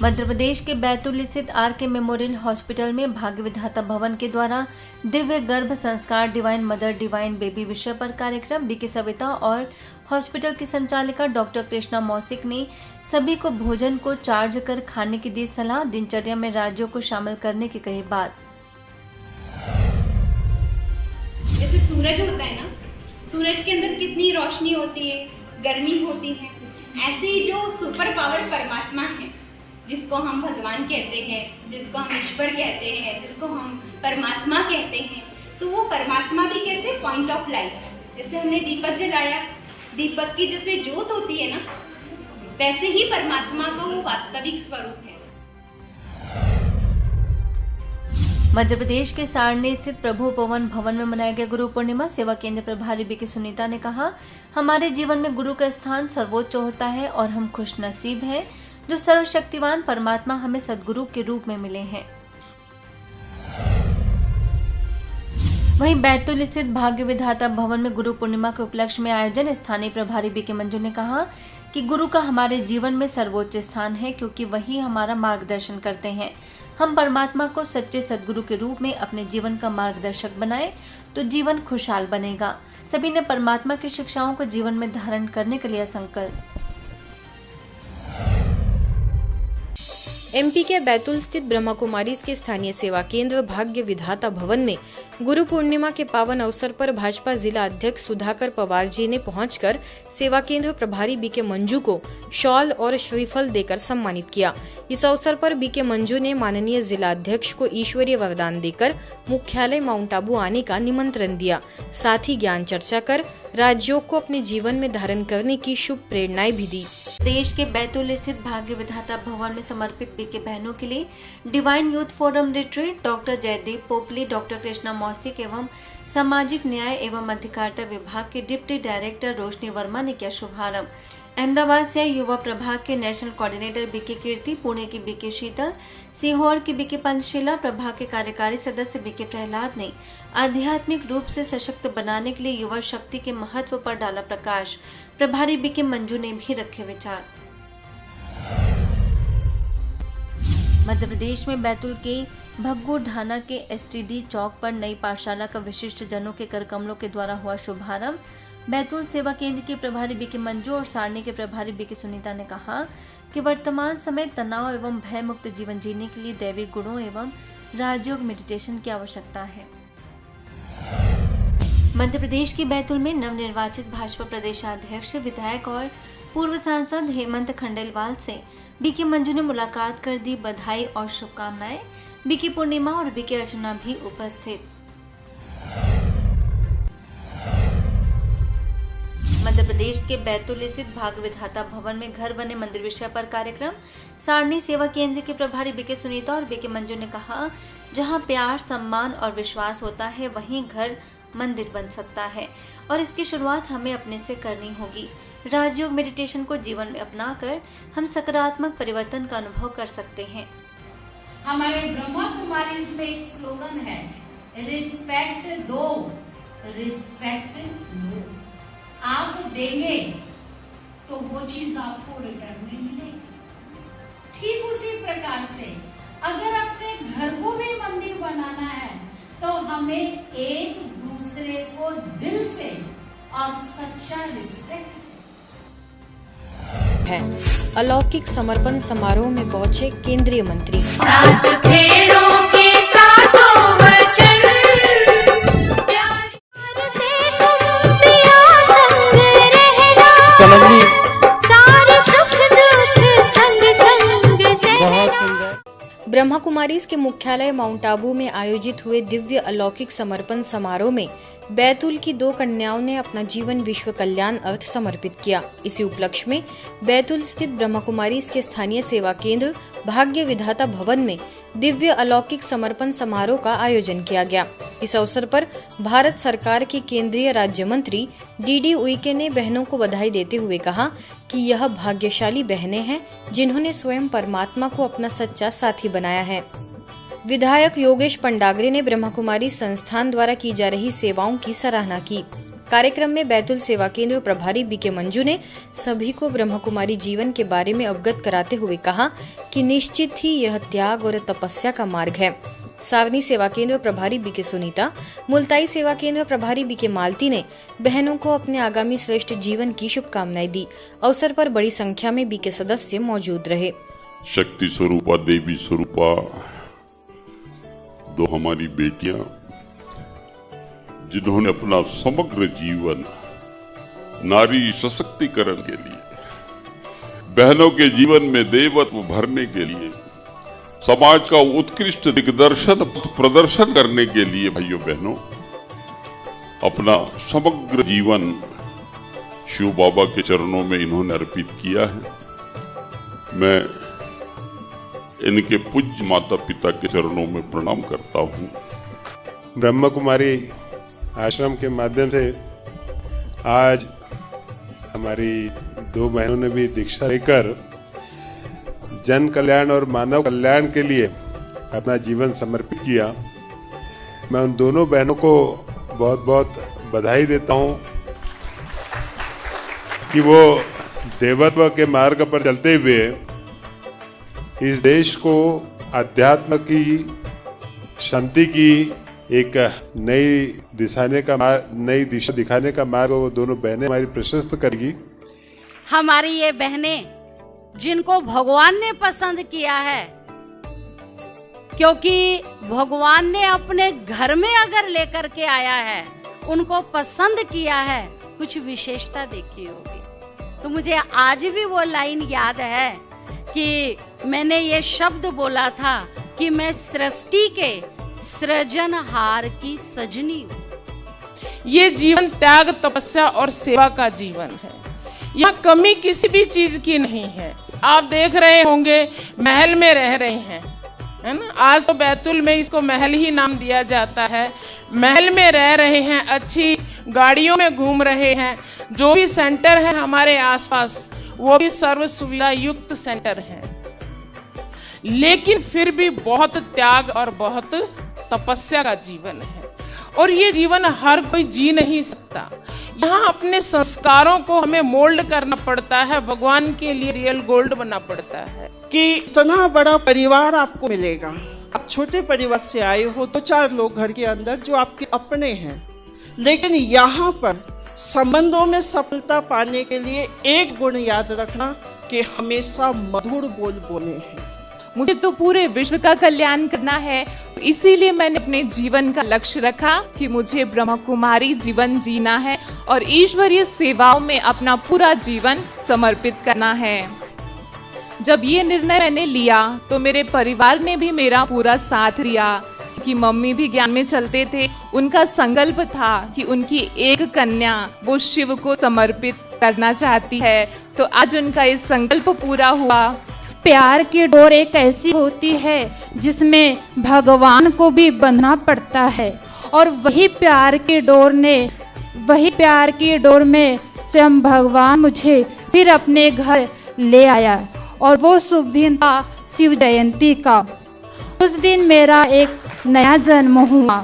मध्य प्रदेश के बैतूल स्थित R K. Memorial hospital में भाग्य विधाता भवन के द्वारा दिव्य गर्भ संस्कार डिवाइन मदर डिवाइन बेबी विषय पर कार्यक्रम बीके सविता और हॉस्पिटल की संचालिका डॉक्टर कृष्णा मौसिक ने सभी को भोजन को चार्ज कर खाने की दी सलाह। दिनचर्या में राज्यों को शामिल करने की कही बात। जैसे सूरज होता है ना, सूरज के अंदर कितनी रोशनी होती है, गर्मी होती है, ऐसे ही जो सुपर पावर परमात्मा है, जिसको हम भगवान कहते हैं, जिसको हम ईश्वर कहते हैं, जिसको हम परमात्मा कहते हैं, तो वो परमात्मा भी कैसे पॉइंट ऑफ लाइट। जैसे हमने दीपक जलाया, दीपक की जैसे ज्योत होती है ना, वैसे ही परमात्मा का वो वास्तविक स्वरूप है। मध्य प्रदेश के सारणी स्थित प्रभु पवन भवन में मनाया गया गुरु पूर्णिमा। सेवा केंद्र प्रभारी बीके सुनीता ने कहा, हमारे जीवन में गुरु का स्थान सर्वोच्च होता है और हम खुशनसीब हैं जो सर्वशक्तिवान परमात्मा हमें सद्गुरु के रूप में मिले हैं। वहीं बैतूल स्थित भाग्य विधाता भवन में गुरु पूर्णिमा के उपलक्ष्य में आयोजन। स्थानीय प्रभारी बीके मंजू ने कहा कि गुरु का हमारे जीवन में सर्वोच्च स्थान है, क्योंकि वही हमारा मार्गदर्शन करते हैं। हम परमात्मा को सच्चे सद्गुरु के रूप में अपने जीवन का मार्गदर्शक बनाएं तो जीवन खुशहाल बनेगा। सभी ने परमात्मा की शिक्षाओं को जीवन में धारण करने के लिए संकल्प। एमपी के बैतूल स्थित ब्रह्मा कुमारीज के स्थानीय सेवा केंद्र भाग्य विधाता भवन में गुरु पूर्णिमा के पावन अवसर पर भाजपा जिला अध्यक्ष सुधाकर पवार जी ने पहुंचकर सेवा केंद्र प्रभारी बीके मंजू को शॉल और श्रीफल देकर सम्मानित किया। इस अवसर पर बीके मंजू ने माननीय जिला अध्यक्ष को ईश्वरीय वरदान देकर मुख्यालय माउंट आबू आने का निमंत्रण दिया। साथ ही ज्ञान चर्चा कर राजयोग को अपने जीवन में धारण करने की शुभ प्रेरणाएं भी दी। देश के बैतूल स्थित भाग्य विधाता भवन में समर्पित बीके बहनों के लिए divine youth forum retreat doctor Jaideep Popli, doctor Krishna Mausik एवं सामाजिक न्याय एवं अधिकारिता विभाग के डिप्टी डायरेक्टर रोशनी वर्मा ने किया शुभारंभ। अहमदाबाद से युवा प्रभाग के नेशनल कोऑर्डिनेटर बीके कीर्ति, पुणे की बीके शीतल, सीहोर की बीके पंचशीला, प्रभाग के कार्यकारी सदस्य बीके प्रहलाद ने आध्यात्मिक रूप से सशक्त बनाने के लिए युवा शक्ति के महत्व पर डाला प्रकाश। प्रभारी बीके मंजू ने भी रखे विचार। मध्य प्रदेश में बैतूल के भग्गू ढाना के एसटीडी चौक पर नई पाठशाला का विशिष्ट जनों के कर कमलों के द्वारा हुआ शुभारंभ। बैतूल सेवा केंद्र के प्रभारी बीके मंजू और सारणी के प्रभारी बीके सुनीता ने कहा कि वर्तमान समय तनाव एवं भय मुक्त जीवन जीने के लिए दैविक गुणों एवं राजयोग मेडिटेशन की आवश्यकता है। मध्य प्रदेश के बैतूल में नवनिर्वाचित भाजपा प्रदेशाध्यक्ष, विधायक और पूर्व सांसद हेमंत खंडेलवाल से बीके मंजू ने मुलाकात कर दी बधाई और शुभकामनाएं। बीके पूर्णिमा और बीके अर्चना भी उपस्थित। मध्य प्रदेश के बैतूल स्थित भाग्य विधाता भवन में घर बने मंदिर विषय पर कार्यक्रम। सारणी सेवा केंद्र के प्रभारी बीके सुनीता और बीके मंजू ने कहा, जहां प्यार, सम्मान और विश्वास होता है, वहीं घर मंदिर बन सकता है और इसकी शुरुआत हमें अपने से करनी होगी। राजयोग मेडिटेशन को जीवन में अपनाकर हम सकारात्मक परिवर्तन का अनुभव कर सकते हैं। हमारे ब्रह्मा कुमारी में एक स्लोगन है, रिस्पेक्ट दो, रिस्पेक्ट लो। आप देंगे तो वो चीज आपको रिटर्न में मिलेगी। ठीक उसी प्रकार से अगर अपने घर को भी मंदिर बनाना है तो हमें एक दूसरे को दिल से और सच्चा रिस्पेक्ट है। अलौकिक समर्पण समारोह में पहुंचे केंद्रीय मंत्री। सात फेरों के सातों वचन ब्रह्मा कुमारीज के मुख्यालय माउंट आबू में आयोजित हुए दिव्य अलौकिक समर्पण समारोह में बैतूल की 2 कन्याओं ने अपना जीवन विश्व कल्याण अर्थ समर्पित किया। इसी उपलक्ष्य में बैतूल स्थित ब्रह्मा कुमारीज के स्थानीय सेवा केंद्र भाग्य विधाता भवन में दिव्य अलौकिक समर्पण समारोह का आयोजन किया गया। इस अवसर पर भारत सरकार के केंद्रीय राज्य मंत्री डी उइके ने बहनों को बधाई देते हुए कहा कि यह भाग्यशाली बहनें हैं जिन्होंने स्वयं परमात्मा को अपना सच्चा साथी बनाया है। विधायक योगेश पंडागरे ने ब्रह्मा कुमारी संस्थान द्वारा की जा रही सेवाओं की सराहना की। कार्यक्रम में बैतूल सेवा केंद्र प्रभारी बीके मंजू ने सभी को ब्रह्म कुमारी जीवन के बारे में अवगत कराते हुए कहा कि निश्चित ही यह त्याग और तपस्या का मार्ग है। सावनी सेवा केंद्र प्रभारी बीके सुनीता, मुल्ताई सेवा केंद्र प्रभारी बीके मालती ने बहनों को अपने आगामी श्रेष्ठ जीवन की शुभकामनाएं दी। अवसर पर बड़ी संख्या में बीके सदस्य मौजूद रहे। शक्ति स्वरूपा, देवी स्वरूपा, दो हमारी बेटियां जिन्होंने अपना समग्र जीवन नारी सशक्तिकरण के लिए, बहनों के जीवन में देवत्व भरने के लिए, समाज का उत्कृष्ट दिग्दर्शन प्रदर्शन करने के लिए भाइयों बहनों अपना समग्र जीवन शिव बाबा के चरणों में इन्होंने अर्पित किया है। मैं इनके पूज्य माता पिता के चरणों में प्रणाम करता हूँ। ब्रह्म कुमारी आश्रम के माध्यम से आज हमारी दो बहनों ने भी दीक्षा लेकर जन कल्याण और मानव कल्याण के लिए अपना जीवन समर्पित किया। मैं उन दोनों बहनों को बहुत बहुत बधाई देता हूं कि वो देवत्व के मार्ग पर चलते हुए इस देश को अध्यात्म की, शांति की एक नई दिशा दिखाने का मार्ग वो दोनों बहनें हमारी प्रशस्त करेगी। हमारी ये बहनें जिनको भगवान ने पसंद किया है, क्योंकि भगवान ने अपने घर में अगर लेकर के आया है, उनको पसंद किया है, कुछ विशेषता देखी होगी। तो मुझे आज भी वो लाइन याद है कि मैंने ये शब्द बोला था कि मैं सृष्टि के सृजनहार की सजनी हूँ। ये जीवन त्याग, तपस्या और सेवा का जीवन है। यहाँ कमी किसी भी चीज की नहीं है। आप देख रहे होंगे महल में रह रहे हैं, है ना। आज तो बैतूल में इसको महल ही नाम दिया जाता है। महल में रह रहे हैं, अच्छी गाड़ियों में घूम रहे हैं। जो भी सेंटर है हमारे आसपास वो भी सर्व सुविधा युक्त सेंटर है, लेकिन फिर भी बहुत त्याग और बहुत तपस्या का जीवन है। और ये जीवन हर कोई जी नहीं सकता। यहाँ अपने संस्कारों को हमें मोल्ड करना पड़ता है, भगवान के लिए रियल गोल्ड बनना पड़ता है। कि इतना बड़ा परिवार आपको मिलेगा। आप छोटे परिवार से आए हो, 2-4 लोग घर के अंदर जो आपके अपने हैं, लेकिन यहाँ पर संबंधों में सफलता पाने के लिए एक गुण याद रखना कि हमेशा मधुर बोल बोले हैं। मुझे तो पूरे विश्व का कल्याण करना है, इसीलिए मैंने अपने जीवन का लक्ष्य रखा कि मुझे ब्रह्म कुमारी जीवन जीना है और ईश्वरीय सेवाओं में अपना पूरा जीवन समर्पित करना है। जब ये निर्णय मैंने लिया तो मेरे परिवार ने भी मेरा पूरा साथ दिया, कि मम्मी भी ज्ञान में चलते थे। उनका संकल्प था कि उनकी एक कन्या वो शिव को समर्पित करना चाहती है, तो आज उनका इस संकल्प पूरा हुआ। प्यार की डोर एक ऐसी होती है जिसमें भगवान को भी बंधना पड़ता है, और वही प्यार की डोर में स्वयं भगवान मुझे फिर अपने घर ले आया। और वो शुभ दिन था शिव जयंती का। उस दिन मेरा एक नया जन्म हुआ।